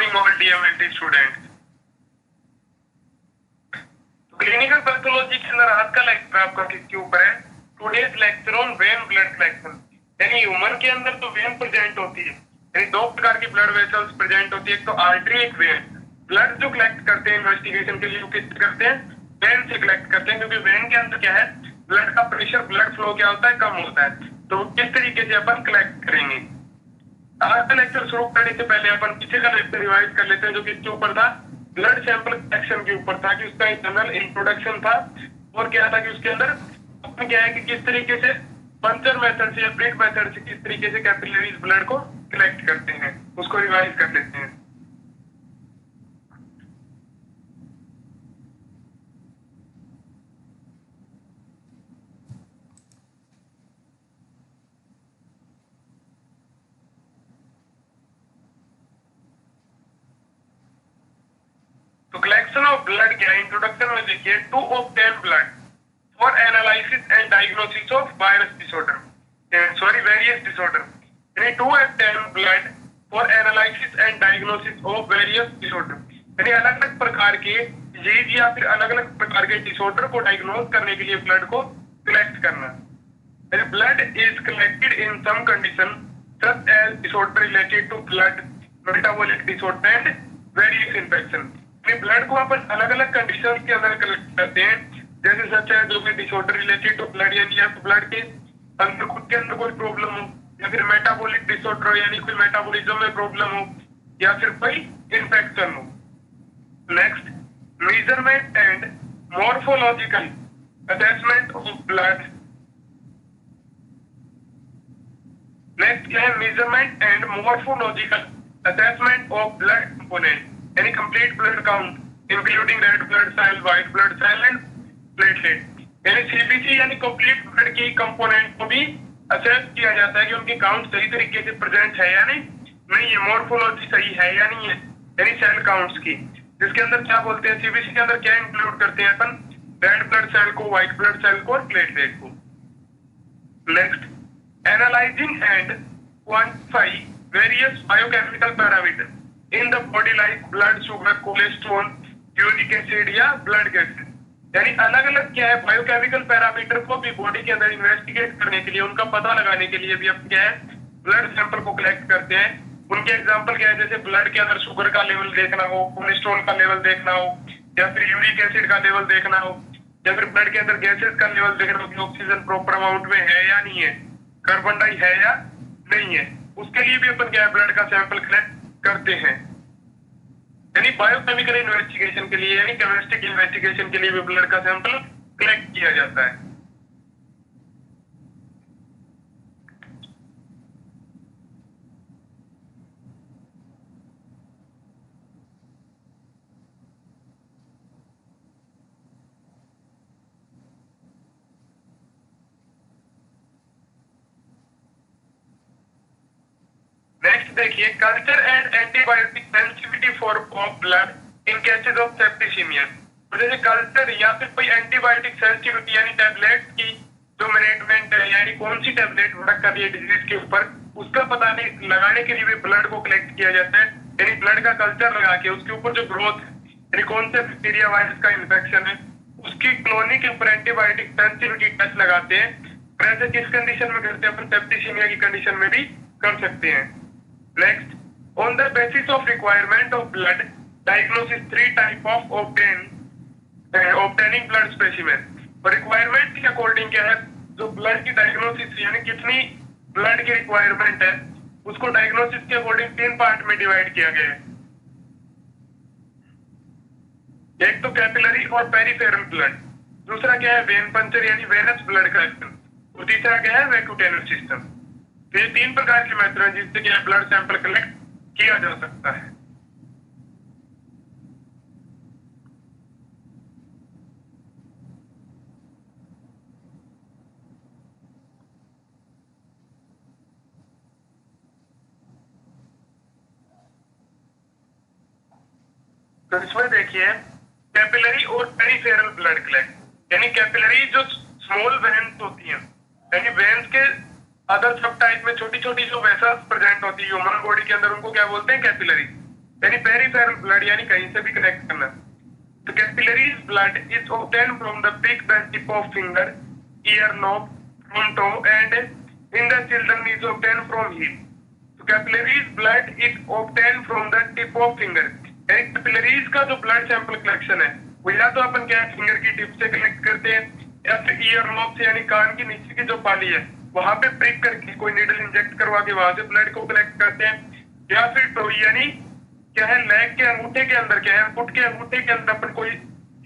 morning all DMLT students. तो clinical pathology के अंदर आज का लेक्चर आपका किसके ऊपर है? Today's lecture on when blood collection. यानी ह्यूमन के अंदर तो वेन प्रेजेंट होती है, यानी दो प्रकार की ब्लड वेसल्स प्रेजेंट होती है, एक तो आर्टरी, एक वेन। ब्लड जो कलेक्ट करते हैं इन्वेस्टिगेशन के लिए वो किससे करते हैं? वेन से कलेक्ट करते हैं, क्योंकि वेन के अंदर क्या है, ब्लड का प्रेशर, ब्लड फ्लो क्या होता है, कम होता है। तो किस तरीके से अपन कलेक्ट करेंगे? आज का लेक्चर शुरू करने से पहले अपन पीछे का लेक्चर रिवाइज कर लेते हैं, जो किसके ऊपर था? ब्लड सैंपल कलेक्शन के ऊपर था, कि उसका इंटरनल इंट्रोडक्शन था। और क्या था कि उसके अंदर अपन क्या है कि किस तरीके से पंचर मेथड से या ब्रिड मेथड से किस तरीके से कैपिलरीज ब्लड को कलेक्ट करते हैं, उसको रिवाइज कर लेते हैं। तो कलेक्शन ऑफ ब्लड क्या है? इंट्रोडक्शन में देखिए, to obtain blood for analysis and diagnosis of virus disorder, various disorder. यानी to obtain blood for analysis and diagnosis of various disorder, यानी अलग अलग प्रकार के डिजीज या फिर अलग अलग प्रकार के डिसऑर्डर को डायग्नोज करने के लिए ब्लड को कलेक्ट करना। यानी blood is collected in some condition such as disorder related to blood, metabolic disorder and various infection. Blood को अपन अलग अलग कंडीशंस के अंदर कलेक्ट करते हैं, जैसे सच है जो कि डिसऑर्डर रिलेटेड टू ब्लड, यानी या तो ब्लड के अंदर खुद के अंदर कोई प्रॉब्लम हो, या फिर मेटाबॉलिक डिसऑर्डर हो, यानी कोई मेटाबॉलिज्म में प्रॉब्लम हो, या फिर कोई इन्फेक्शन हो। Next, measurement and morphological assessment of blood. Next क्या है? Measurement and morphological assessment of blood component, यानी complete blood count including red blood cell, white blood cell and platelet. यानी सीबीसी यानी कंप्लीट ब्लड की component को भी assess किया जाता है कि उनकी काउंट सही तरीके से प्रेजेंट है या नहीं है, मॉर्फोलॉजी सही है या नहीं है, यानी सेल काउंट्स की। जिसके अंदर क्या बोलते हैं, सीबीसी के अंदर क्या इंक्लूड करते हैं अपन? रेड ब्लड सेल को, व्हाइट ब्लड सेल को और प्लेटलेट को। Next, analysing and quantify various biochemical parameter in the body like blood sugar, cholesterol, uric acid या ब्लड गैसेस। यानी अलग अलग क्या है, बायोकेमिकल पैरामीटर को भी बॉडी के अंदर इन्वेस्टिगेट करने के लिए, उनका पता लगाने के लिए भी अब क्या है, ब्लड सैंपल को कलेक्ट करते हैं। उनके एग्जांपल क्या है? जैसे ब्लड के अंदर शुगर का लेवल देखना हो, कोलेस्ट्रॉल का लेवल देखना हो, या फिर यूरिक एसिड का लेवल देखना हो, या फिर ब्लड के अंदर गैसेस का लेवल देखना हो कि ऑक्सीजन प्रॉपर अमाउंट में है या नहीं है, कार्बन डाई है या नहीं है। उसके लिए भी अपन क्या है, ब्लड का सैंपल कलेक्ट करते हैं। यानी बायोकेमिकल इन्वेस्टिगेशन के लिए, यानी केमिस्ट्रिक इन्वेस्टिगेशन के लिए भी ब्लड का सैंपल कलेक्ट किया जाता है। नेक्स्ट देखिए, culture and antibiotic sensitivity for of blood in cases of septicaemia. तो जैसे कल्चर या फिर कोई एंटीबायोटिक सेंसिटिविटी, यानी टैबलेट की जो मैनेजमेंट है, यानी कौन सी टैबलेट वर्क कर रही है डिजीज के ऊपर, उसका पता नहीं लगाने के लिए भी ब्लड को कलेक्ट किया जाता है। यानी ब्लड का कल्चर लगा के उसके ऊपर जो ग्रोथ है, यानी कौन से बैक्टीरिया वायरस का इन्फेक्शन है, उसकी कॉलोनी के ऊपर एंटीबायोटिक सेंसिटिविटी टेस्ट लगाते हैं। ऐसे किस कंडीशन में करते हैं अपन? सेप्टिसीमिया की कंडीशन में भी कर सकते हैं। Next, on the basis of requirement of blood, diagnosis 3 type of obtaining blood specimen। और रिक्वायरमेंट के अकॉर्डिंग क्या है, जो ब्लड की डायग्नोसिस यानी कितनी ब्लड की रिक्वायरमेंट है, उसको डायग्नोसिस के अकॉर्डिंग 3 पार्ट में डिवाइड किया गया है। एक तो कैपिलरी और पेरिफेरल ब्लड, दूसरा क्या है, वेन पंचर यानी वेनस ब्लड कलेक्शन, और तीसरा क्या है, वेक्यूटेनल सिस्टम। तो ये 3 प्रकार के मेथड हैं जिससे क्या ब्लड सैंपल कलेक्ट किया जा सकता है। तो इसमें देखिए, कैपिलरी और पेरिफेरल ब्लड कलेक्ट, यानी कैपिलरी जो स्मॉल वेन्स होती हैं, यानी वेन्स के अदर सब टाइप में छोटी छोटी जो वेसल्स प्रेजेंट होती है ह्यूमन बॉडी के अंदर, उनको क्या बोलते हैं? कैपिलरी। यानी पेरिफेरल ब्लड यानी कहीं से भी कलेक्ट करना। तो capillaries blood is obtain from the pick the tip of finger, ear knob, from toe and in the children is obtain from heel. तो capillaries blood is obtain from the tip of finger, यानी capillaries का जो blood sample collection है वो या तो अपन क्या है फिंगर की टिप से कलेक्ट करते हैं, या फिर ईयर नोब से यानी कान की नीचे की जो पाली है वहां पे प्रिक करके कोई नीडल इंजेक्ट करवा के वहां से ब्लड को कलेक्ट करते हैं, या फिर टो यानी क्या है लेग के अंगूठे के अंदर क्या है फुट के अंगूठे के अंदर अपन कोई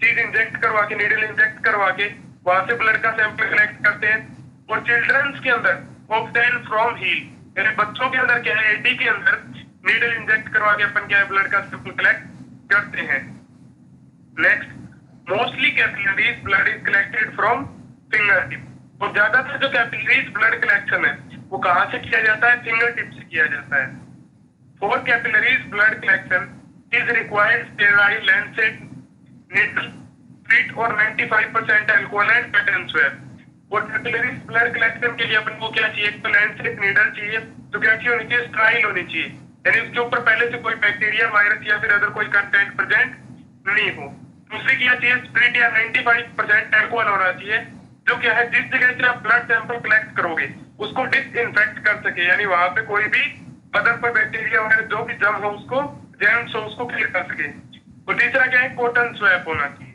चीज इंजेक्ट करवा के नीडल इंजेक्ट करवा के वहां से ब्लड का सैंपल कलेक्ट करते हैं। और चिल्ड्रंस के अंदर ऑब्टेन फ्रॉम हील, यानी बच्चों के अंदर क्या है एडी के अंदर नीडल इंजेक्ट करवा के अपन क्या है ब्लड का सैंपल कलेक्ट करते हैं। Next, mostly capillaries blood is collected from finger tip. और ज्यादातर जो कैपिलरीज ब्लड कलेक्शन है वो कहाँ से किया जाता है, फिंगर टिप से किया जाता है। For capillaries blood collection is required sterile lancet needle, treat और 95% alcohol and pattern swab। और कैपिलरीज ब्लड कलेक्शन के लिए अपन को क्या चाहिए, एक तो लैंसेट नीडल चाहिए, तो क्या चाहिए होनी चाहिए, स्टराइल होनी चाहिए, यानी उसके ऊपर पहले से कोई बैक्टीरिया वायरस या फिर अदर कोई कंटेंट प्रेजेंट नहीं हो। दूसरी क्या चाहिए, स्प्रिट या 95% एल्कोहल होना चाहिए, जो क्या है जिस जगह से आप ब्लड सैंपल कलेक्ट करोगे उसको डिसइंफेक्ट कर सके, यानी वहां पे कोई भी अदर कोई बैक्टीरिया वगैरह जो भी जम हो उसको जेम्स हो उसको क्लियर कर सके। और तीसरा क्या है, कॉटन स्वैप होना चाहिए।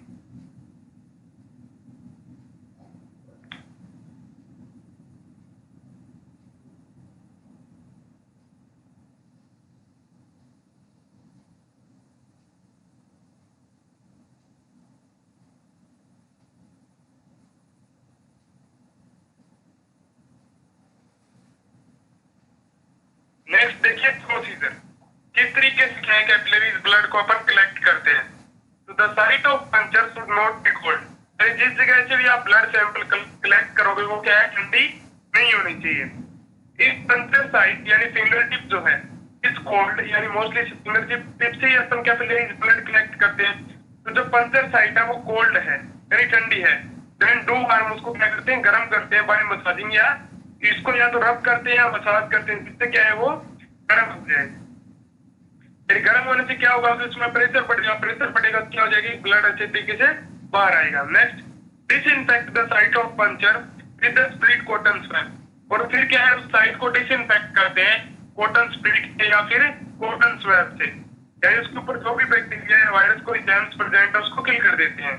नेक्स्ट देखिए प्रोसीजर, किस तरीके से क्या है कैपिलरीज ब्लड को अपन कलेक्ट करते हैं। तो the site of puncture should not be cold, यानी जिस जगह से भी आप ब्लड सैंपल कलेक्ट करोगे वो क्या है ठंडी नहीं होनी चाहिए। इस पंचर साइट यानी फिंगर टिप जो है इस कोल्ड, यानी मोस्टली फिंगर टिप से ही अपन कैपिलरीज ब्लड कलेक्ट करते हैं। तो जो पंचर साइट है वो कोल्ड है यानी ठंडी है। देन डू हार्म, उसको क्या करते हैं गर्म करते हैं बाय मसाजिंग, या इसको या तो रब करते हैं या मसाज करते हैं, जिससे क्या है वो गर्म हो जाए। फिर गर्म होने से क्या होगा, उसमें प्रेशर बढ़ेगा, प्रेशर बढ़ेगा तो क्या हो जाएगी, ब्लड अच्छे तरीके से बाहर आएगा। Next, disinfect the site of puncture with the spirit cotton swab. और फिर क्या है उस साइट को डिसइंफेक्ट करते हैं कॉटन स्प्रिट से या फिर कॉटन स्वैब से, यानी उसके ऊपर जो भी बैक्टीरिया या वायरस कोई जर्म्स प्रेजेंट है उसको किल कर देते हैं।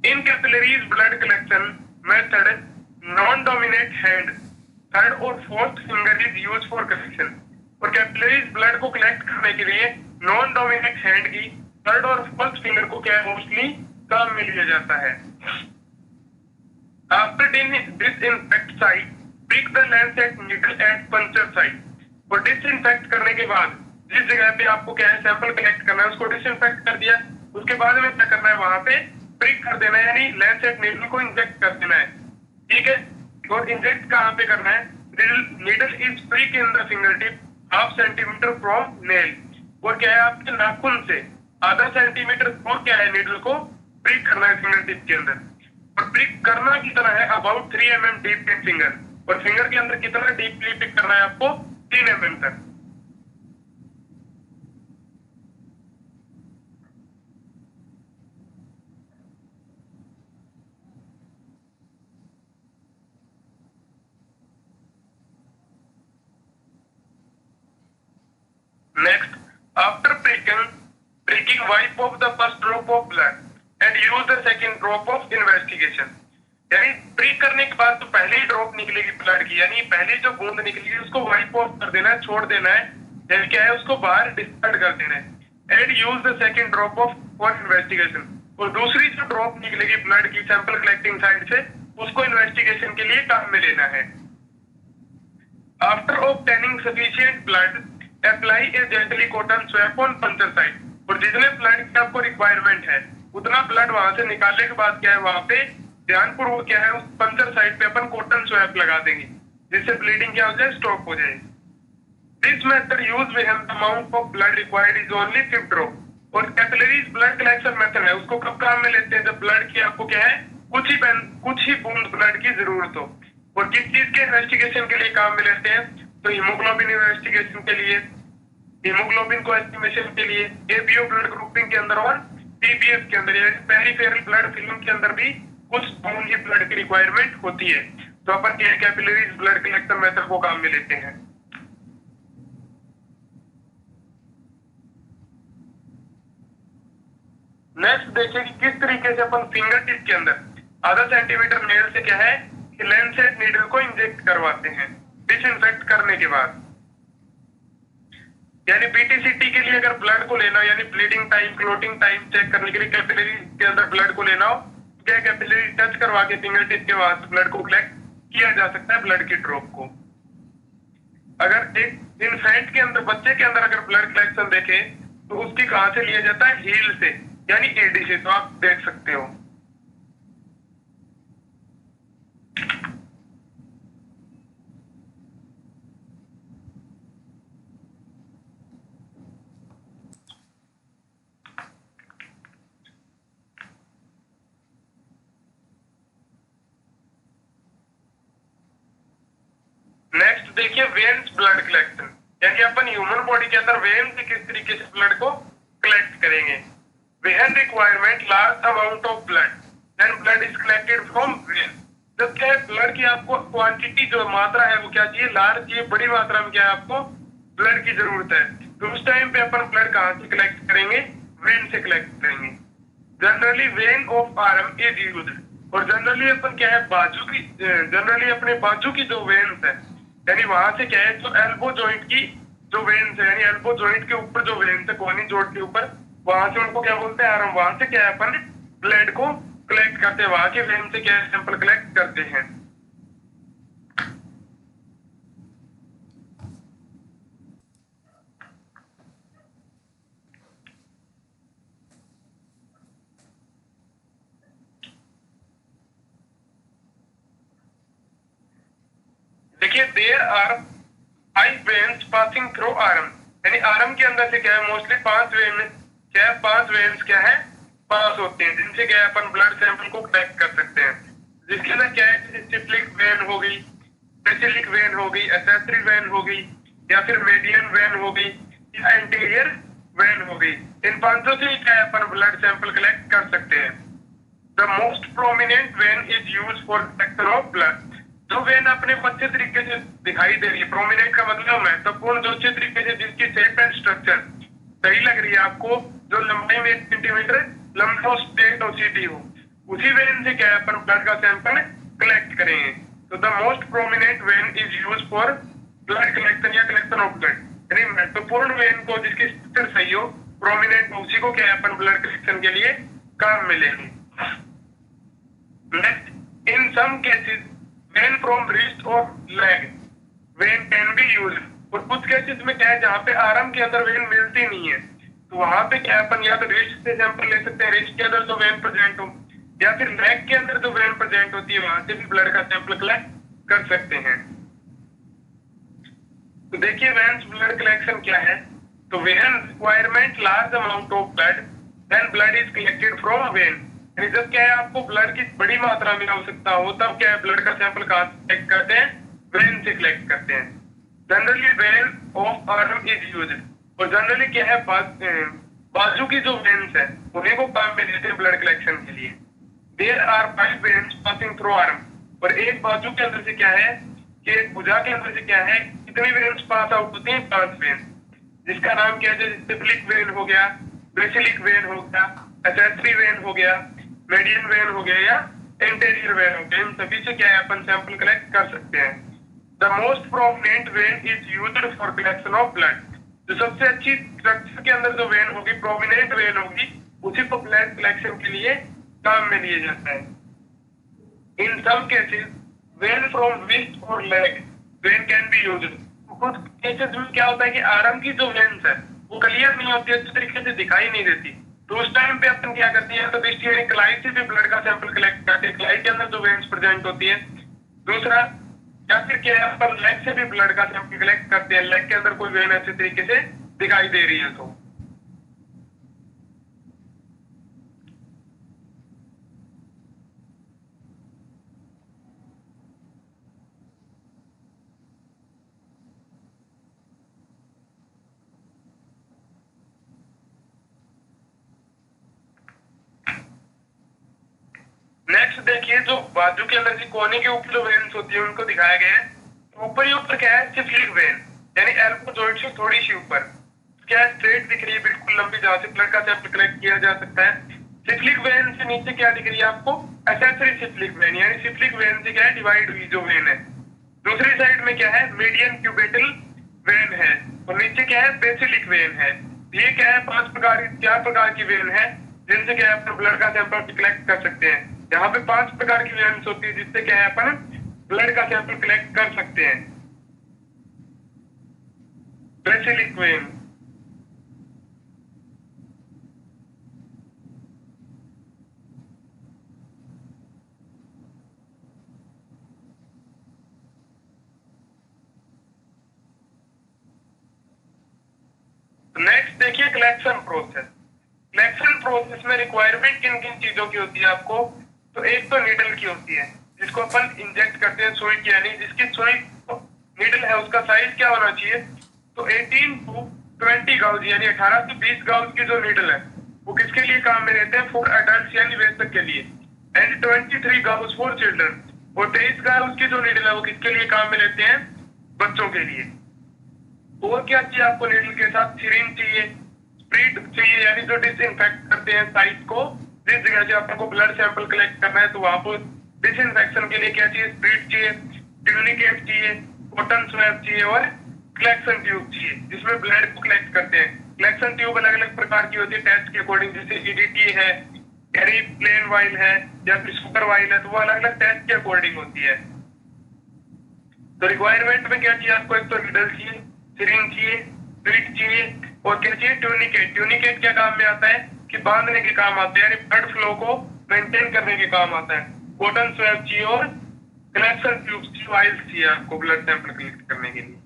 In capillaries blood collection method non dominate hand, third और fourth finger is use for collection. और कैपिलरीज ब्लड को कलेक्ट करने के लिए नॉन डोमिनेट हैंड की थर्ड और फोर्थ फिंगर को क्या मोस्टली काम में लिया जाता है। After disinfect site, pick the lancet needle at puncture site. और डिसइंफेक्ट करने के बाद जिस जगह पे आपको क्या है सैंपल कलेक्ट करना है उसको डिसइंफेक्ट कर दिया, उसके बाद में क्या करना है वहां पे प्रिक कर देना है, यानी लैंसेट नीडल को इंजेक्ट कर देना है। ठीक है, और इंजेक्ट कहाँ पे करना है, needle is prick in the finger tip half centimetre from nail. और क्या है आपके नाखून से आधा सेंटीमीटर दूर क्या है नीडल को प्रिक करना है फिंगर टिप के अंदर। और प्रिक करना कितना है, about 3 mm deep in finger. और फिंगर के अंदर कितना डीपली पिक करना है आपको, 3 mm तक। Next, after pricking, wipe off the first drop of blood and use the second drop of investigation। यानी प्रिक करने के बाद तो पहली ड्रॉप निकलेगी ब्लड की, यानी पहली जो बूंद निकलेगी उसको वाइप ऑफ कर देना है, छोड़ देना है, यानी क्या है उसको बाहर डिस्कार्ड कर देना है। And use the second drop of for investigation. और दूसरी जो ड्रॉप निकलेगी ब्लड की सैंपल कलेक्टिंग साइड से उसको इन्वेस्टिगेशन के लिए काम में लेना है। After obtaining sufficient blood, apply A gently cotton swap on puncture site. और जितने ब्लड की आपको रिक्वायरमेंट है उतना ब्लड वहां से निकालने के बाद क्या है वहां पे ध्यानपूर्वक क्या है उस पंचर साइट पे अपन कॉटन स्वैप लगा देंगे, जिससे ब्लीडिंग क्या हो जाए, स्टॉप हो जाए। This method use when the amount of blood required is only 5 drop. और कैपिलरीज ब्लड कलेक्शन मेथड है उसको कब काम में लेते हैं, जब ब्लड की आपको क्या है कुछ ही बूंद ब्लड की जरूरत हो। और किस चीज के इन्वेस्टिगेशन के लिए काम में लेते हैं, तो हीमोग्लोबिन इन्वेस्टिगेशन के लिए, हीमोग्लोबिन को एस्टिमेशन के लिए, एबीओ ब्लड ग्रुपिंग के अंदर और पीबीएफ के अंदर, यानी पेरिफेरल ब्लड फिल्म के अंदर भी कुछ खून की ब्लड की रिक्वायरमेंट होती है, तो अपन कैपिलरीज ब्लड कलेक्शन मेथड को काम में लेते हैं। नेक्स्ट देखिए कि किस तरीके से अपन फिंगर टिप के अंदर आधा सेंटीमीटर नेल से क्या है कि लेंसेट नीडल को इंजेक्ट करवाते हैं डिसइंफेक्ट करने के बाद। यानी बीटीसीटी के लिए अगर ब्लड को लेना हो, यानी bleeding time, clotting time check करने के लिए कैपिलरी के अंदर ब्लड को लेना हो, क्या कैपिलरी टच करवा के फिंगर टिप के बाद ब्लड को कलेक्ट किया जा सकता है, ब्लड की ड्रॉप को। अगर एक इन्फेंट के अंदर, बच्चे के अंदर अगर ब्लड कलेक्शन देखें तो उसकी कहां से लिया जाता है, हील से, यानी एडी से, तो आप देख सकते हो। नेक्स्ट देखिए वेन्स ब्लड कलेक्शन, यानी अपन ह्यूमन बॉडी के अंदर वेन से किस तरीके से ब्लड को कलेक्ट करेंगे। When requirement large amount of blood, then blood is collected from vein. जब क्या है ब्लड की आपको क्वांटिटी जो मात्रा है वो क्या चाहिए, लार्ज चाहिए, बड़ी मात्रा में क्या है आपको ब्लड की जरूरत है, तो उस टाइम पे अपन ब्लड कहां से कलेक्ट करेंगे, वेन से कलेक्ट करेंगे। Generally when of arm is used, और जनरली अपन क्या है बाजू की, जनरली अपने बाजू की जो वेन्स है, यानी वहां से क्या है जो एल्बो जॉइंट की जो वेन्स है, यानी एल्बो जॉइंट के ऊपर जो वेन्स है कोहनी जोड़ के ऊपर, वहां से उनको क्या बोलते हैं आर्म, वहां से क्या है अपन ब्लड को कलेक्ट करते हैं, वहां के वेन से क्या है सैंपल कलेक्ट करते हैं। देखिए there are 5 veins passing through arm, यानी आर्म के अंदर से क्या है मोस्टली 5 वेन, क्या है 5 वेन्स क्या है पास होते हैं, जिनसे क्या है अपन ब्लड सैंपल को कलेक्ट कर सकते हैं। जिसके अंदर क्या है सिप्लिक वेन हो गई, बेसिलिक वेन हो गई, एसेसरी वेन हो गई, या फिर मेडियन वेन हो गई, या एंटीरियर वेन हो गई। इन पांचों से क्या है अपन ब्लड सैंपल कलेक्ट कर सकते हैं। The most prominent when is use for detection of blood, जो वेन अपने को अच्छे तरीके से दिखाई दे रही है, प्रोमिनेंट का मतलब महत्वपूर्ण, जो अच्छे तरीके से जिसकी शेप एंड स्ट्रक्चर सही लग रही है आपको, जो लंबाई में 1 सेंटीमीटर लंबा स्टेट ओसीटी हो, उसी वेन से क्या है अपन ब्लड का सैंपल कलेक्ट करेंगे। तो the most prominent when is use for blood collection या कलेक्शन ऑफ ब्लड, यानी महत्वपूर्ण वेन को जिसकी स्ट्रक्चर सही हो, प्रोमिनेंट, उसी को क्या है अपन ब्लड कलेक्शन के लिए काम में लेंगे। Next, in some cases vein from wrist और leg vein can be use, और कुछ केसेस में क्या है जहाँ पे आर्म के अंदर वेन मिलती नहीं है, तो वहां पे क्या है अपन या तो रिस्ट से सैंपल ले सकते हैं, रिस्ट के अंदर जो वेन प्रेजेंट हो, या फिर लेग के अंदर जो वेन प्रेजेंट होती है वहां से भी ब्लड का सैंपल कलेक्ट कर सकते हैं। तो देखिए वेन्स ब्लड कलेक्शन क्या है, तो when requirement large amount of blood, then blood is collected from vein, यानी जब क्या है आपको ब्लड की बड़ी मात्रा में आवश्यकता हो तब क्या है ब्लड का सैंपल कहां से कलेक्ट करते हैं, वेन से कलेक्ट करते हैं। Generally when of arm is used, और जनरली क्या है बाजू की जो वेन्स है उन्हीं को काम में लेते हैं ब्लड कलेक्शन के लिए। There are 5 veins passing through arm, और एक बाजू के अंदर से क्या है कि एक भुजा के अंदर से क्या है कितनी वेन्स पास आउट होती हैं, 5 वेन्स, जिसका नाम क्या है, जैसे सिप्लिक वेन हो गया, बेसिलिक वेन हो गया, एसेसरी वेन हो गया, मेडियन वेन हो गया, या एंटेरियर वेन हो गया, इन सभी से क्या है अपन सैंपल कलेक्ट कर सकते हैं। The most prominent when is used for collection of blood, जो सबसे अच्छी स्ट्रक्चर के अंदर जो वेन होगी, प्रोमिनेंट वेन होगी, उसी को ब्लड कलेक्शन के लिए काम में लिया जाता है। In some cases vein from wrist और leg vein can be used, कुछ केसेस में क्या होता है कि आर्म की जो वेन्स है वो क्लियर नहीं होती, अच्छे तरीके से दिखाई नहीं देती, तो उस टाइम पे अपन क्या करते हैं, तो दृष्टि यानी कलाई से भी ब्लड का सैंपल कलेक्ट करते हैं, कलाई के अंदर जो वेन्स प्रेजेंट होती है। दूसरा, या फिर क्या है अपन लेग से भी ब्लड का सैंपल कलेक्ट करते हैं, लेग के अंदर कोई वेन अच्छे तरीके से दिखाई दे रही है तो। देखिए जो बाजू के अंदर कोने के ऊपर जो वेन्स होती है उनको दिखाया गया है। ऊपर ही ऊपर क्या है, सिफिलिक वेन, यानी एल्बो जॉइंट से थोड़ी सी ऊपर क्या है, स्ट्रेट दिख रही है बिल्कुल लंबी, जहां से ब्लड का सैंपल कलेक्ट किया जा सकता है। सिफिलिक वेन से नीचे क्या दिख रही है आपको, एसेंसरी सिफिलिक वेन, यानी सिफिलिक वेन से क्या है, डिवाइड हुई जो वेन है। दूसरी साइड में क्या है, मीडियन क्यूबेटल वेन है, और नीचे क्या है, बेसिलिक वेन है। ये क्या है, चार प्रकार की वेन है जिनसे क्या है अपन ब्लड का सैंपल कलेक्ट कर सकते हैं। यहाँ पे 5 प्रकार की वेन्स होती है जिससे क्या है अपन ब्लड का सैंपल कलेक्ट कर सकते हैं। बेसिलिक वेन, नेक्स्ट देखिए कलेक्शन प्रोसेस। कलेक्शन प्रोसेस में रिक्वायरमेंट किन किन चीजों की होती है आपको, तो एक तो नीडल की होती है जिसको अपन इंजेक्ट करते हैं सुई की, यानी जिसकी सुई नीडल है उसका साइज क्या होना चाहिए, तो 18 to 20 गाउज, यानी 18 से 20 गाउज की जो नीडल है वो किसके लिए काम में रहते हैं, फॉर अडल्ट यानी वयस्क के लिए, एंड 23 गाउज फॉर चिल्ड्रन, और 23 गाउज की जो नीडल है वो किसके लिए काम में लेते हैं, बच्चों के लिए। और क्या चाहिए आपको नीडल के साथ, सिरिंज चाहिए, स्प्रिट चाहिए, यानी जो डिसइंफेक्ट करते हैं साइट को, जिस जगह से आपको ब्लड सैंपल कलेक्ट करना है तो वहां पर डिसइंफेक्शन के लिए क्या चाहिए, स्प्रिट चाहिए, ट्यूनिकेट चाहिए, कॉटन स्वैब चाहिए, और कलेक्शन ट्यूब चाहिए जिसमें ब्लड को कलेक्ट करते हैं। कलेक्शन ट्यूब अलग अलग प्रकार की होती है टेस्ट के अकॉर्डिंग, जैसे ईडीटी है, यानी प्लेन वाइल है, या फिर सुपर वाइल है, तो वो अलग अलग टेस्ट के अकॉर्डिंग होती है। तो रिक्वायरमेंट में क्या चाहिए आपको, एक तो नीडल चाहिए, सिरिंज चाहिए, स्प्रिट चाहिए, और क्या चाहिए, ट्यूनिकेट। ट्यूनिकेट क्या काम में आता है कि बांधने के काम आता है, यानी ब्लड फ्लो को मेंटेन करने के काम आता है। कॉटन स्वैब चाहिए और कलेक्शन ट्यूब चाहिए, वाइल्स चाहिए आपको ब्लड सैंपल कलेक्ट करने के लिए।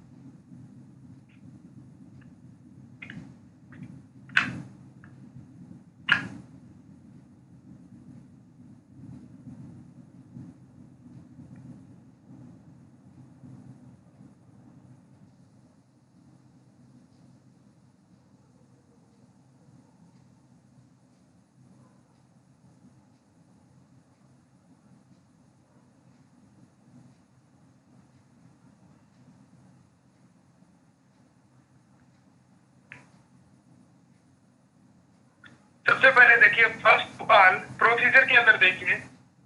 सबसे पहले देखिए फर्स्ट ऑफ ऑल प्रोसीजर के अंदर देखिए,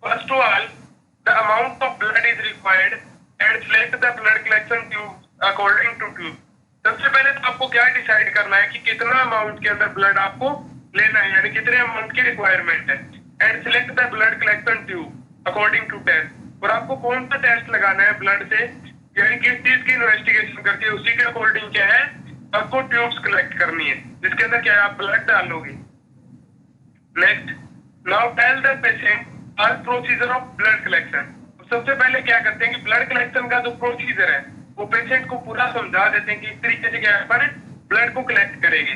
first of all the amount of blood is required and select the blood collection tube according to tube. सबसे पहले तो आपको क्या डिसाइड करना है कि कितना अमाउंट के अंदर ब्लड आपको लेना है, यानी कितने अमाउंट की रिक्वायरमेंट है, and select the blood collection tube according to test. और आपको कौन सा टेस्ट लगाना है ब्लड से, यानी किस चीज की इन्वेस्टिगेशन करके उसी के अकॉर्डिंग क्या है आपको ट्यूब्स कलेक्ट करनी है, जिसके अंदर क्या है आप ब्लड डालोगे। Next, now tell the patient all procedure of blood collection. सबसे पहले क्या करते हैं कि ब्लड कलेक्शन का जो प्रोसीजर है वो पेशेंट को पूरा समझा देते हैं कि इस तरीके से क्या अपन ब्लड को कलेक्ट करेंगे।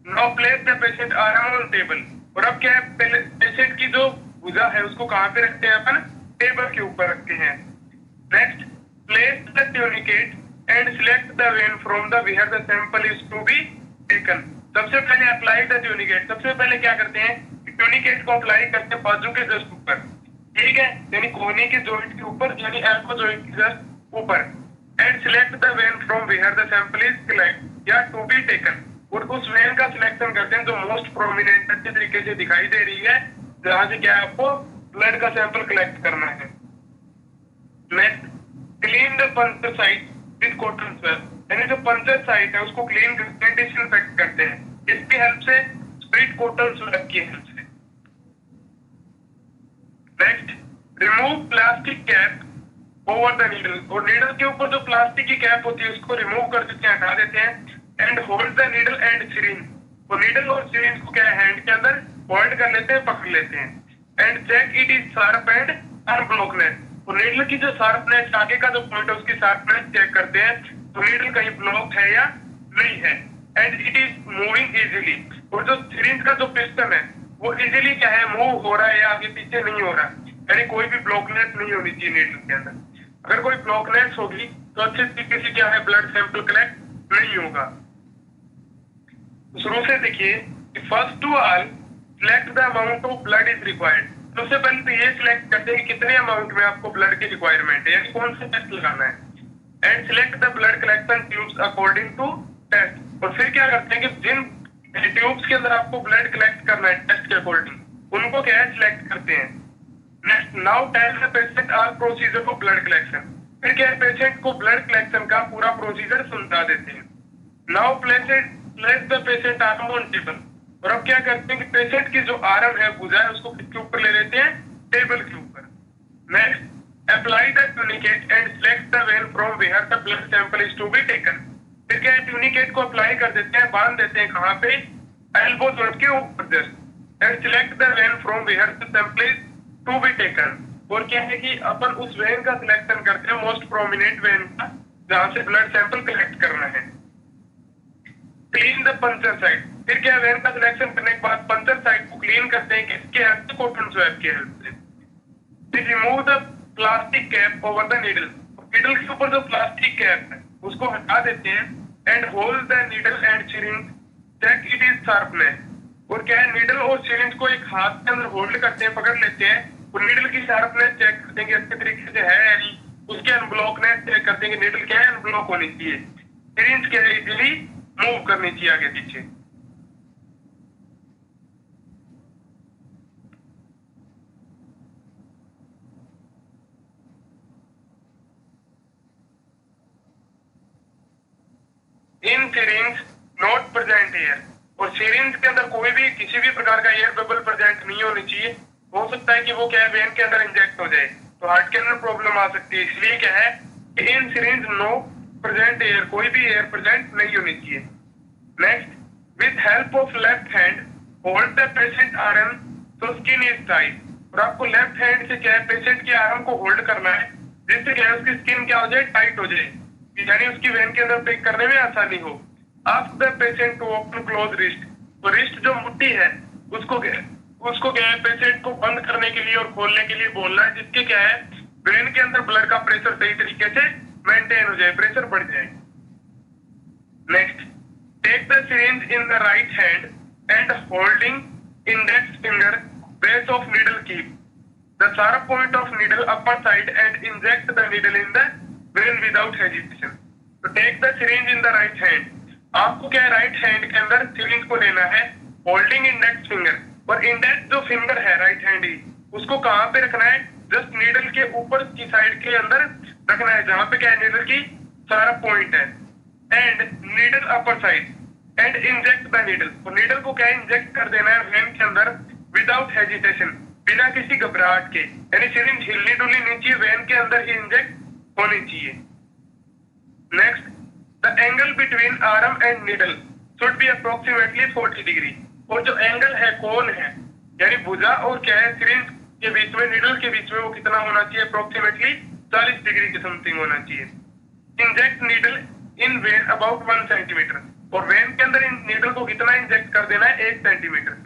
नाउ प्लेस द पेशेंट आराम ऑन टेबल। और अब क्या है, पेशेंट की जो भुजा है उसको कहाँ पे रखते हैं अपन, टेबल के ऊपर रखते हैं। Next, place the tourniquet and select the vein from the where the sample is to be taken. सबसे पहले अप्लाई द ट्यूनिकेट। सबसे पहले क्या करते हैं, ट्यूनिकेट को अप्लाई करते हैं बाजू के जस्ट ऊपर, ठीक है, यानी कोहनी के जॉइंट के ऊपर, यानी एल्बो जॉइंट के जस्ट ऊपर, and select the vein from where the sample is collect या टू बी टेकन। और उस वेन का सिलेक्शन करते हैं जो मोस्ट प्रोमिनेंट अच्छे तरीके से दिखाई दे रही है, जहां से क्या है आपको ब्लड का सैंपल कलेक्ट करना है। Next, clean the puncture site with cotton swab, यानी जो पंचर साइट है उसको क्लीन करते हैं, डिसइंफेक्ट करते हैं, इसकी हेल्प से, स्प्रिट कॉटन स्वैब की हेल्प से। Next, remove plastic cap over the needle. और नीडल के ऊपर जो प्लास्टिक की कैप होती है उसको रिमूव कर देते हैं, हटा देते हैं, and hold the needle and syringe. और नीडल और सिरिंज को क्या है हैंड के अंदर होल्ड कर लेते हैं, पकड़ लेते हैं, and check it is sharp and unblockness. और नीडल की जो शार्पनेस, आगे का जो पॉइंट है उसकी शार्पनेस चेक करते हैं, तो नीडल कहीं ब्लॉक है या नहीं है, and it is moving easily. और जो सिरिंज का जो पिस्टन है वो इजीली क्या है मूव हो रहा है या आगे पीछे नहीं हो रहा, यानी कोई भी ब्लॉकनेस नहीं होनी चाहिए नीडल के अंदर। अगर कोई ब्लॉकनेस होगी तो अच्छे तरीके से क्या है ब्लड सैंपल कलेक्ट नहीं होगा। शुरू से देखिए, first to all select the amount of blood is required. सबसे पहले तो ये सिलेक्ट करते हैं कि कितने अमाउंट में आपको ब्लड की रिक्वायरमेंट है, यानी कौन सा टेस्ट लगाना है, and select the blood collection tubes according to test. और फिर क्या करते हैं कि जिन ट्यूब्स के अंदर आपको ब्लड कलेक्ट करना है टेस्ट के अकॉर्डिंग, उनको क्या है सिलेक्ट करते हैं। Next, now tell the patient our procedure for blood collection. फिर क्या है, पेशेंट को ब्लड कलेक्शन का पूरा प्रोसीजर समझा देते हैं। Now place the patient arm on table. और अब क्या करते हैं कि पेशेंट की जो आर्म है, भुजा है, उसको किसके ऊपर ले लेते हैं, टेबल के ऊपर। Next, apply the tourniquet and select the vein from where the blood sample is to be taken. फिर क्या है, टूनिकेट को अप्लाई कर देते हैं, बांध देते हैं, कहाँ पे, एल्बो जॉइंट के ऊपर just, and select the vein from where the sample is to be taken. और क्या है कि अपन उस वेन का सिलेक्शन करते हैं, मोस्ट प्रोमिनेंट वेन का, जहां से ब्लड सैंपल कलेक्ट करना है। Clean the puncture side. फिर क्या, वेन का सिलेक्शन करने के बाद पंचर साइड को क्लीन करते हैं, किसके हेल्प से, कॉटन स्वैब के हेल्प से। फिर remove the plastic cap over the needle. Needle के ऊपर जो प्लास्टिक कैप है उसको हटा देते हैं, and hold the needle and syringe, check it is sharpness. और क्या है, नीडल और सिरिंज को एक हाथ के अंदर होल्ड करते हैं, पकड़ लेते हैं, और नीडल की शार्पनेस चेक करते हैं कि अच्छे तरीके से है या नहीं, उसके अनब्लॉकनेस चेक करते हैं कि नीडल क्या है, अनब्लॉक होनी चाहिए, सिरिंज क्या है, इजीली मूव करनी चाहिए आगे पीछे। इन सिरिंज नॉट प्रेजेंट एयर। और सिरिंज के अंदर कोई भी किसी भी प्रकार का एयर बबल प्रेजेंट नहीं होनी चाहिए। हो सकता है कि वो क्या है, वेन के अंदर इंजेक्ट हो जाए तो हार्ट के अंदर प्रॉब्लम आ सकती है। इसलिए क्या है, इन सिरिंज नो प्रेजेंट एयर, कोई भी एयर प्रेजेंट नहीं होनी चाहिए। Next, with help of left hand hold the patient arm so skin is tight. और आपको लेफ्ट हैंड से क्या है, पेशेंट की आर्म को होल्ड करना है, जिससे क्या है, उसकी स्किन क्या हो जाए, टाइट हो जाए, यानी उसकी वेन के अंदर पिक करने में आसानी हो। Ask the patient to open close wrist. तो रिस्ट जो मुट्ठी है उसको क्या है, पेशेंट को बंद करने के लिए और खोलने के लिए बोलना है, जिसके क्या है, ब्रेन के अंदर ब्लड का प्रेशर सही तरीके से मेंटेन हो जाए, प्रेशर बढ़ जाए। Next, take the syringe in the right hand and holding index finger base of needle keep the sharp point of needle upper side and inject the needle in the brain without hesitation. तो take the syringe in the right hand, आपको क्या है, right hand के अंदर syringe को लेना है, holding index finger. और इंडेक्स जो फिंगर है राइट हैंड ही, उसको कहाँ पे रखना है, जस्ट नीडल के ऊपर की साइड के अंदर रखना है, जहां पे क्या है, नीडल की शार्प पॉइंट है, and needle upper side, and inject the needle. और नीडल को क्या है, इंजेक्ट कर देना है वेन के अंदर विदाउट हेजिटेशन, बिना किसी घबराहट के, यानी सिरिंज हिलनी डुलनी नहीं चाहिए, वेन के अंदर ही इंजेक्ट होनी चाहिए। Next, the angle between arm and needle should be approximately 40 degree. और जो एंगल है, कोण है, यानी भुजा और क्या है, सिरिंज के बीच में, नीडल के बीच में, वो कितना होना चाहिए, अप्रोक्सीमेटली 40 डिग्री के समथिंग होना चाहिए। Inject needle in when about 1 centimetre. और वेन के अंदर इन नीडल को कितना इंजेक्ट कर देना है, 1 centimetre.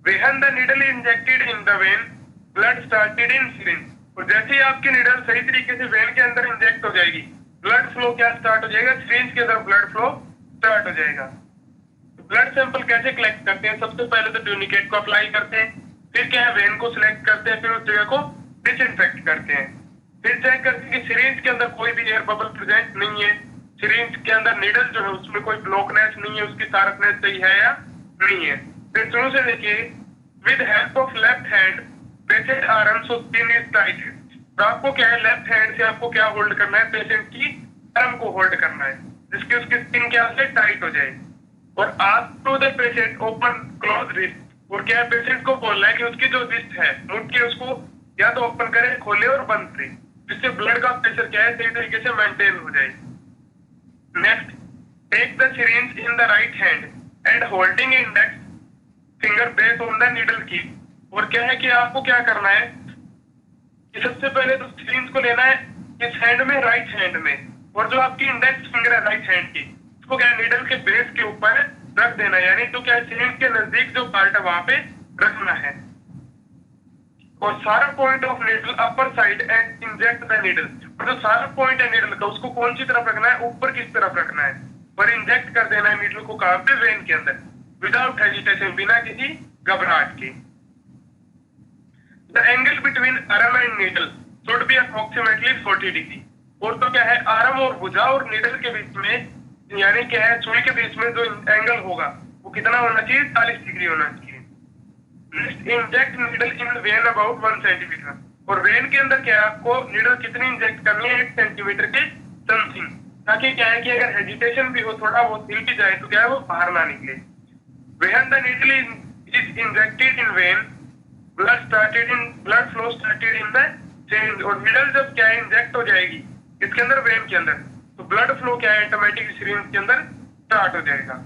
When the needle injected in the when blood started in syringe. और जैसे ही आपकी नीडल सही तरीके से वेन के अंदर इंजेक्ट हो जाएगी, ब्लड फ्लो क्या स्टार्ट हो जाएगा, सिरिंज के अंदर ब्लड फ्लो स्टार्ट हो जाएगा। ब्लड सैंपल कैसे कलेक्ट करते हैं, सबसे पहले तो टूनिकेट को अप्लाई करते हैं, फिर क्या है, वेन को सिलेक्ट करते हैं, फिर उस जगह को डिसइंफेक्ट करते हैं, फिर चेक करते हैं कि सिरिंज के अंदर कोई भी एयर बबल प्रेजेंट नहीं है, सिरिंज के अंदर नीडल जो है उसमें कोई ब्लॉकनेस नहीं है, उसकी शार्पनेस सही है या नहीं है। फिर शुरू से देखिए, with help of left hand patient arm so skin is tight. तो आपको क्या है, लेफ्ट हैंड से आपको क्या होल्ड करना है, पेशेंट की आर्म को होल्ड करना है, जिसकी उसकी स्किन क्या से टाइट हो जाए। और ask to the patient open close wrist. और क्या है, पेशेंट को बोलना है कि उसकी जो रिस्ट है, मुट्ठी, उसको या तो ओपन करे, खोले और बंद करे, जिससे ब्लड का प्रेशर क्या है, सही तरीके से मेंटेन हो जाए। Next, take the syringe in the right hand and holding index finger base on the needle की। और क्या है कि आपको क्या करना है कि सबसे पहले तो सिरिंज को लेना है इस हैंड में, राइट हैंड में, और जो आपकी इंडेक्स फिंगर है राइट हैंड की, उसको क्या है, नीडल के बेस के ऊपर रख देना है, यानी तो क्या है, सिरिंज के नजदीक जो पार्ट है वहां पे रखना है। और सारा point of needle upper side and inject the needle. और जो सारा पॉइंट है नीडल का, उसको कौन सी तरफ रखना है, ऊपर किस तरफ रखना है, और इंजेक्ट कर देना है नीडल को कहां पे, वेन के अंदर, विदाउट हेजिटेशन, बिना किसी घबराहट के। The angle between arm and needle should be approximately 40 degree. और तो क्या है, आर्म और भुजा और नीडल के बीच में यानी क्या है, सुई के बीच में जो एंगल होगा वो कितना होना चाहिए, 40 डिग्री होना चाहिए। Next, inject needle in when about 1 centimetre. और वेन के अंदर क्या है, आपको नीडल कितनी इंजेक्ट करनी है, 1 सेंटीमीटर के समथिंग, ताकि क्या है कि अगर हेजिटेशन भी हो, थोड़ा बहुत हिल भी जाए तो क्या है वो बाहर ना निकले। When the needle is injected in vein, blood flow started in the change। और needle जब क्या है इंजेक्ट हो जाएगी इसके अंदर, वेन के अंदर, तो ब्लड फ्लो क्या है ऑटोमेटिक सिरिंज के अंदर स्टार्ट हो जाएगा।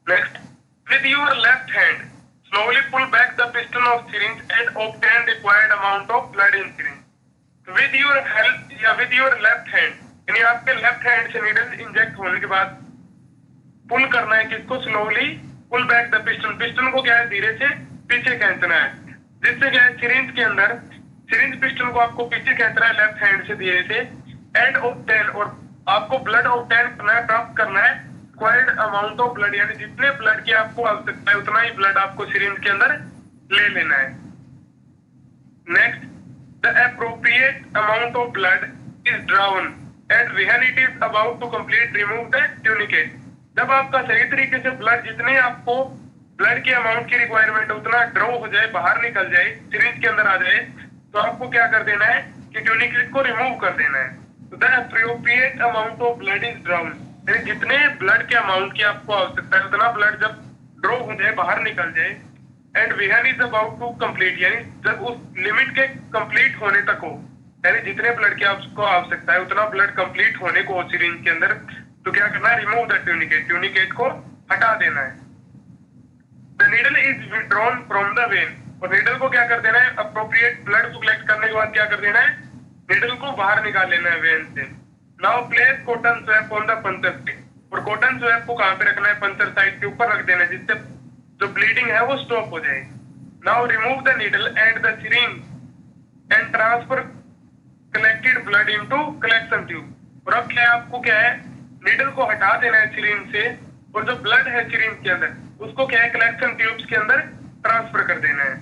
Next, with your left hand, slowly pull back the piston of syringe and obtain required amount of blood in syringe। With your help या with your left hand, यानी आपके left hand से needle inject होने के बाद pull करना है किसको, slowly pull back the piston. Piston को क्या है धीरे से पीछे खींचना है, जिससे क्या है सिरिंज के अंदर, सिरिंज पिस्टन को आपको पीछे खींचना है लेफ्ट हैंड से धीरे से। एंड ऑब्टेन, और आपको ब्लड ऑब्टेन करना है, प्राप्त करना है रिक्वायर्ड अमाउंट ऑफ ब्लड, यानी जितने ब्लड की आपको आवश्यकता है उतना ही ब्लड आपको सिरिंज के अंदर ले लेना है। Next, the appropriate amount of blood is drawn and when it is about to complete remove the tourniquet. जब आपका सही तरीके से ब्लड, जितने आपको ब्लड के अमाउंट की रिक्वायरमेंट उतना ड्रॉ हो जाए, बाहर निकल जाए, सिरिंज के अंदर आ जाए, तो आपको क्या कर देना है कि ट्यूनिकेट को रिमूव कर देना है। The appropriate amount of blood is drown, यानी जितने ब्लड के अमाउंट की आपको आवश्यकता है उतना ब्लड जब ड्रॉ हो जाए, बाहर निकल जाए। And when is about to complete, यानी जब उस लिमिट के कंप्लीट होने तक हो, यानी जितने ब्लड की आपको आवश्यकता है उतना ब्लड कंप्लीट होने को हो सिरिंज के अंदर, तो क्या करना है, रिमूव द ट्यूनिकेट, ट्यूनिकेट को हटा देना है। The needle is withdrawn from the when, और नीडल को क्या कर देना है, अप्रोप्रिएट ब्लड को कलेक्ट करने के बाद क्या कर देना है, नीडल को बाहर निकाल लेना है वेन से। Now place cotton swap on the puncture side, और कॉटन स्वैप को कहां पे रखना है, पंचर साइड के ऊपर रख देना है, जिससे जो ब्लीडिंग है वो स्टॉप हो जाए। Now remove the needle and the syringe and transfer collected blood into collection tube. और अब क्या है, आपको क्या है, नीडल को हटा देना है सिरिंज से, और जो ब्लड है सिरिंज के अंदर उसको क्या है कलेक्शन ट्यूब्स के अंदर ट्रांसफर कर देना है।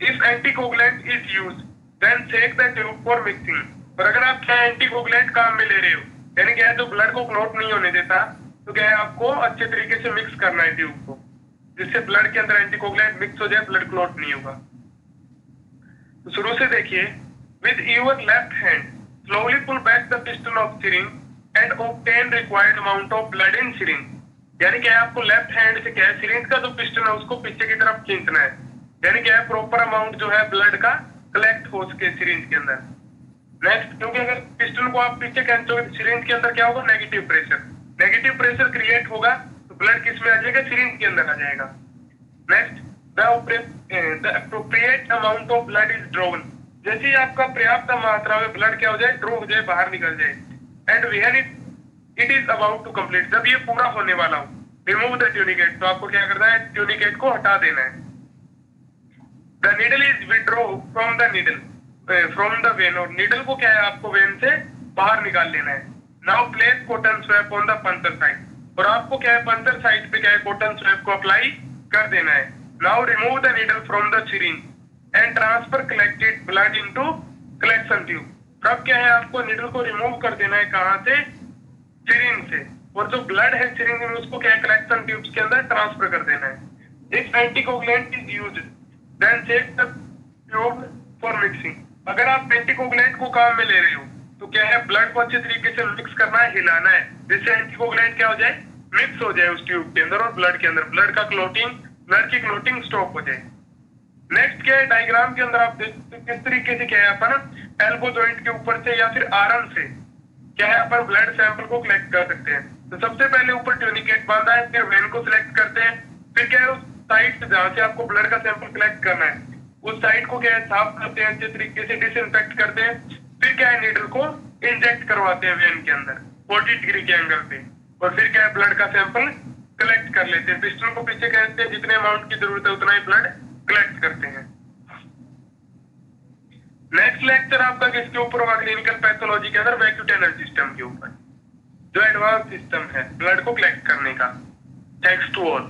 If anticoagulant is used then shake the tube for mixing. और अगर आप क्या एंटीकोगुलेंट काम में ले रहे हो, यानी क्या है जो ब्लड को क्लॉट नहीं होने देता, तो क्या है आपको अच्छे तरीके से मिक्स करना है ट्यूब को, जिससे ब्लड के अंदर एंटीकोगुलेंट मिक्स हो जाए, ब्लड क्लॉट नहीं होगा। तो शुरू से देखिए, with your left hand slowly pull back the piston of syringe and obtain required amount of blood in syringe. यानी क्या है, आपको लेफ्ट हैंड से क्या है सिरिंज का जो पिस्टन है उसको पीछे की तरफ खींचना है, यानी क्या है प्रॉपर अमाउंट जो है ब्लड का कलेक्ट हो सके सिरिंज के अंदर। नेक्स्ट, क्योंकि अगर पिस्टन को आप पीछे खींचोगे सिरिंज के अंदर क्या होगा, नेगेटिव प्रेशर क्रिएट होगा, तो ब्लड किस में आ जाएगा, सिरिंज के अंदर आ जाएगा। Next, the appropriate amount of blood is drawn. जैसे ही आपका पर्याप्त मात्रा में ब्लड क्या हो जाए, ड्रॉ हो जाए, बाहर निकल जाए। And when it is about to complete, जब ये पूरा होने वाला हो, रिमूव द ट्यूनिकेट, तो आपको क्या करना है, ट्यूनिकेट को हटा देना है। The needle is withdraw from the when, और नीडल को क्या है आपको वेन से बाहर निकाल लेना है। Now place cotton swap on the puncture side, और आपको क्या है पंचर साइड पे क्या है कॉटन स्वैप को अप्लाई कर देना है। Now remove the needle from the syringe and transfer collected blood into collection tube. अब क्या है, आपको नीडल को रिमूव कर देना है, कहां से, सिरिंज से, और जो ब्लड है सिरिंज में उसको क्या है कलेक्शन ट्यूब्स के अंदर ट्रांसफर कर देना है। If anticoagulant is used then shake the tube for mixing. अगर आप एंटीकोगुलेंट को काम में ले रहे हो, तो क्या है ब्लड को अच्छे तरीके से मिक्स करना है, हिलाना है, जिससे एंटीकोगुलेंट क्या हो जाए, मिक्स हो जाए उस ट्यूब के अंदर और ब्लड के अंदर, ब्लड की क्लोटिंग स्टॉप हो जाए। नेक्स्ट क्या है, डायग्राम के अंदर आप देखते किस तरीके से क्या है अपन एल्बो जॉइंट के ऊपर से या फिर आर्म से क्या है अपन ब्लड सैंपल को कलेक्ट कर सकते हैं। तो सबसे पहले ऊपर ट्यूनिकेट बांधा है, फिर वेन को सिलेक्ट करते हैं, फिर क्या है उस साइड से जहां से आपको ब्लड का सैंपल कलेक्ट करना है उस साइड को क्या है साफ करते हैं, अच्छे तरीके से डिसइंफेक्ट करते हैं, फिर क्या है नीडल को इंजेक्ट करवाते हैं वेन के अंदर 40 डिग्री के एंगल पे, और फिर क्या है ब्लड का सैंपल कलेक्ट कर लेते हैं। पिस्टन को पीछे खींचते हैं, जितने अमाउंट की जरूरत है उतना ही ब्लड कलेक्ट करते हैं। नेक्स्ट लेक्चर आपका किसके ऊपर होगा? क्लिनिकल पैथोलॉजी के अंदर वैक्यूम टनल सिस्टम के ऊपर, जो एडवांस सिस्टम है ब्लड को कलेक्ट करने का। Thanks to all.